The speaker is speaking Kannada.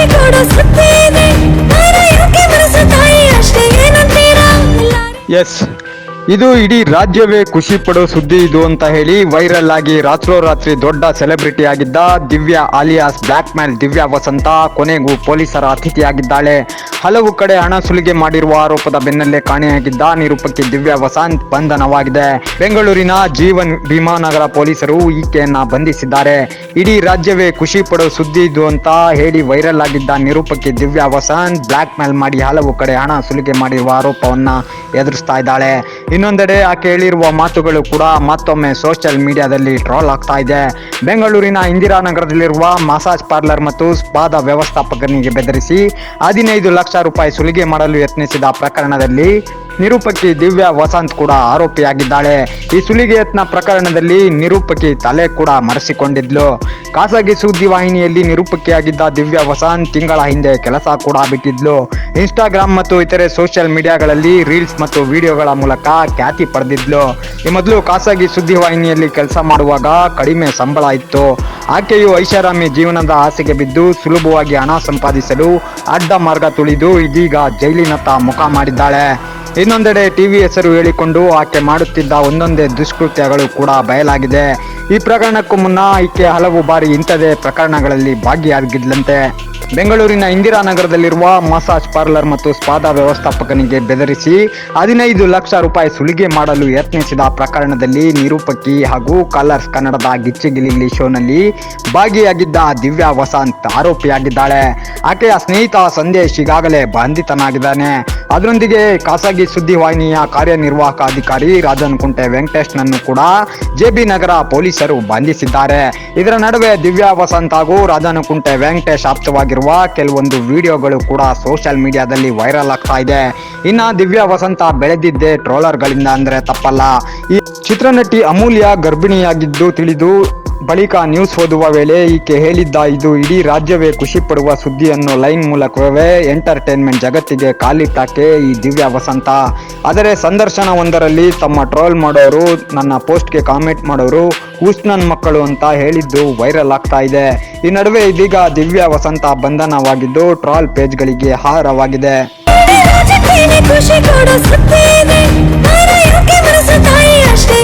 ಖುಷಿ ಕೊಡೋ ಸುದ್ದಿ ಇದೆ ಯಾಕೆ ಮನಸ್ಸು ತಾಯಿ ಅಷ್ಟೇ ಏನಂತೀರಾ ಎಸ್, ಇದು ಇಡೀ ರಾಜ್ಯವೇ ಖುಷಿ ಪಡೋ ಸುದ್ದಿ ಇದು ಅಂತ ಹೇಳಿ ವೈರಲ್ ಆಗಿ ರಾತ್ರೋರಾತ್ರಿ ದೊಡ್ಡ ಸೆಲೆಬ್ರಿಟಿ ಆಗಿದ್ದ ದಿವ್ಯಾ ಆಲಿಯಾಸ್ ಬ್ಲ್ಯಾಕ್ ಮೇಲ್ ದಿವ್ಯಾ ವಸಂತ ಕೊನೆಗೂ ಪೊಲೀಸರ ಅತಿಥಿಯಾಗಿದ್ದಾಳೆ. ಹಲವು ಕಡೆ ಹಣ ಸುಲಿಗೆ ಮಾಡಿರುವ ಆರೋಪದ ಬೆನ್ನಲ್ಲೇ ಕಾಣೆಯಾಗಿದ್ದ ನಿರೂಪಕಿ ದಿವ್ಯಾ ವಸಂತ್ ಬಂಧನವಾಗಿದೆ. ಬೆಂಗಳೂರಿನ ಜೀವನ್ ಭೀಮಾನಗರ ಪೊಲೀಸರು ಈಕೆಯನ್ನ ಬಂಧಿಸಿದ್ದಾರೆ. ಇಡೀ ರಾಜ್ಯವೇ ಖುಷಿ ಪಡೋ ಸುದ್ದಿ ಇದು ಅಂತ ಹೇಳಿ ವೈರಲ್ ಆಗಿದ್ದ ನಿರೂಪಕಿ ದಿವ್ಯಾ ವಸಂತ್ ಬ್ಲ್ಯಾಕ್ ಮೇಲ್ ಮಾಡಿ ಹಲವು ಕಡೆ ಹಣ ಸುಲಿಗೆ ಮಾಡಿರುವ ಆರೋಪವನ್ನ ಎದುರಿಸ್ತಾ ಇದ್ದಾಳೆ. ಇನ್ನೊಂದೆಡೆ ಆಕೆ ಹೇಳಿರುವ ಮಾತುಗಳು ಕೂಡ ಮತ್ತೊಮ್ಮೆ ಸೋಷಿಯಲ್ ಮೀಡಿಯಾದಲ್ಲಿ ಟ್ರೋಲ್ ಆಗ್ತಾ ಇದೆ. ಬೆಂಗಳೂರಿನ ಇಂದಿರಾನಗರದಲ್ಲಿರುವ ಮಸಾಜ್ ಪಾರ್ಲರ್ ಮತ್ತು ಸ್ಪಾದ ವ್ಯವಸ್ಥಾಪಕನಿಗೆ ಬೆದರಿಸಿ 15 ಲಕ್ಷ ರೂಪಾಯಿ ಸುಲಿಗೆ ಮಾಡಲು ಯತ್ನಿಸಿದ ಪ್ರಕರಣದಲ್ಲಿ ನಿರೂಪಕಿ ದಿವ್ಯಾ ವಸಂತ್ ಕೂಡ ಆರೋಪಿಯಾಗಿದ್ದಾಳೆ. ಈ ಸುಲಿಗೆ ಯತ್ನ ಪ್ರಕರಣದಲ್ಲಿ ನಿರೂಪಕಿ ತಲೆ ಕೂಡ ಮರೆಸಿಕೊಂಡಿದ್ಲು. ಖಾಸಗಿ ಸುದ್ದಿವಾಹಿನಿಯಲ್ಲಿ ನಿರೂಪಕಿಯಾಗಿದ್ದ ದಿವ್ಯಾ ವಸಂತ್ ತಿಂಗಳ ಹಿಂದೆ ಕೆಲಸ ಕೂಡ ಬಿಟ್ಟಿದ್ಲು. ಇನ್ಸ್ಟಾಗ್ರಾಮ್ ಮತ್ತು ಇತರೆ ಸೋಷಿಯಲ್ ಮೀಡಿಯಾಗಳಲ್ಲಿ ರೀಲ್ಸ್ ಮತ್ತು ವಿಡಿಯೋಗಳ ಮೂಲಕ ಖ್ಯಾತಿ ಪಡೆದಿದ್ಲು. ಈ ಮೊದಲು ಖಾಸಗಿ ಸುದ್ದಿವಾಹಿನಿಯಲ್ಲಿ ಕೆಲಸ ಮಾಡುವಾಗ ಕಡಿಮೆ ಸಂಬಳ ಇತ್ತು. ಆಕೆಯು ಐಷಾರಾಮಿ ಜೀವನದ ಆಸೆಗೆ ಬಿದ್ದು ಸುಲಭವಾಗಿ ಹಣ ಸಂಪಾದಿಸಲು ಅಡ್ಡ ಮಾರ್ಗ ತುಳಿದು ಇದೀಗ ಜೈಲಿನತ್ತ ಮುಖ ಮಾಡಿದ್ದಾಳೆ. ಇನ್ನೊಂದೆಡೆ ಟಿವಿ ಹೆಸರು ಹೇಳಿಕೊಂಡು ಆಕೆ ಮಾಡುತ್ತಿದ್ದ ಒಂದೊಂದೇ ದುಷ್ಕೃತ್ಯಗಳು ಕೂಡ ಬಯಲಾಗಿದೆ. ಈ ಪ್ರಕರಣಕ್ಕೂ ಮುನ್ನ ಈಕೆ ಹಲವು ಬಾರಿ ಇಂಥದೇ ಪ್ರಕರಣಗಳಲ್ಲಿ ಭಾಗಿಯಾಗಿದ್ಲಂತೆ. ಬೆಂಗಳೂರಿನ ಇಂದಿರಾನಗರದಲ್ಲಿರುವ ಮಸಾಜ್ ಪಾರ್ಲರ್ ಮತ್ತು ಸ್ಪಾದ ವ್ಯವಸ್ಥಾಪಕನಿಗೆ ಬೆದರಿಸಿ 15 ಲಕ್ಷ ರೂಪಾಯಿ ಸುಲಿಗೆ ಮಾಡಲು ಯತ್ನಿಸಿದ ಪ್ರಕರಣದಲ್ಲಿ ನಿರೂಪಕಿ ಹಾಗೂ ಕಲರ್ಸ್ ಕನ್ನಡದ ಗಿಚ್ಚಿಗಿಲಿ ಶೋನಲ್ಲಿ ಭಾಗಿಯಾಗಿದ್ದ ದಿವ್ಯಾ ವಸಂತ್ ಆರೋಪಿಯಾಗಿದ್ದಾಳೆ. ಆಕೆಯ ಸ್ನೇಹಿತ ಸಂದೇಶ್ ಈಗಾಗಲೇ ಬಂಧಿತನಾಗಿದ್ದಾನೆ. ಅದರೊಂದಿಗೆ ಖಾಸಗಿ ಸುದ್ದಿವಾಹಿನಿಯ ಕಾರ್ಯನಿರ್ವಾಹಕ ಅಧಿಕಾರಿ ರಾಜನ್ ಕುಂಟೆ ವೆಂಕಟೇಶ್ನನ್ನು ಕೂಡ ಜೆಬಿ ನಗರ ಪೊಲೀಸರು ಬಂಧಿಸಿದ್ದಾರೆ. ಇದರ ನಡುವೆ ದಿವ್ಯಾ ವಸಂತ್ ಹಾಗೂ ರಾಜನ್ ಕುಂಟೆ ವೆಂಕಟೇಶ್ ಆಪ್ತವಾಗಿರುವ ಕೆಲವೊಂದು ವಿಡಿಯೋಗಳು ಕೂಡ ಸೋಷಿಯಲ್ ಮೀಡಿಯಾದಲ್ಲಿ ವೈರಲ್ ಆಗ್ತಾ ಇದೆ. ಇನ್ನ ದಿವ್ಯಾ ವಸಂತ ಬೆಳೆದಿದ್ದೇ ಟ್ರೋಲರ್ಗಳಿಂದ ಅಂದ್ರೆ ತಪ್ಪಲ್ಲ. ಈ ಚಿತ್ರನಟಿ ಅಮೂಲ್ಯ ಗರ್ಭಿಣಿಯಾಗಿದ್ದು ತಿಳಿದು ಬಳಿಕ ನ್ಯೂಸ್ ಓದುವ ವೇಳೆ ಈಕೆ ಹೇಳಿದ್ದ ಇದು ಇಡೀ ರಾಜ್ಯವೇ ಖುಷಿ ಪಡುವ ಸುದ್ದಿ ಅನ್ನೋ ಲೈನ್ ಮೂಲಕವೇ ಎಂಟರ್ಟೈನ್ಮೆಂಟ್ ಜಗತ್ತಿಗೆ ಕಾಲಿಟ್ಟಾಕೆ ಈ ದಿವ್ಯಾ ವಸಂತ. ಆದರೆ ಸಂದರ್ಶನವೊಂದರಲ್ಲಿ ತಮ್ಮ ಟ್ರೋಲ್ ಮಾಡೋರು, ನನ್ನ ಪೋಸ್ಟ್ಗೆ ಕಾಮೆಂಟ್ ಮಾಡೋರು ಹುಸ್ನನ್ ಮಕ್ಕಳು ಅಂತ ಹೇಳಿದ್ದು ವೈರಲ್ ಆಗ್ತಾ ಇದೆ. ಈ ನಡುವೆ ಇದೀಗ ದಿವ್ಯಾ ವಸಂತ ಬಂಧನವಾಗಿದ್ದು ಟ್ರೋಲ್ ಪೇಜ್ಗಳಿಗೆ ಆಹಾರವಾಗಿದೆ. ಖುಷಿ ಕೊಡೋ ಸುದ್ದಿ ಇದೆ ಯಾಕೆ ಮನಸ್ಸು ತಾಯಿ ಅಷ್ಟೇ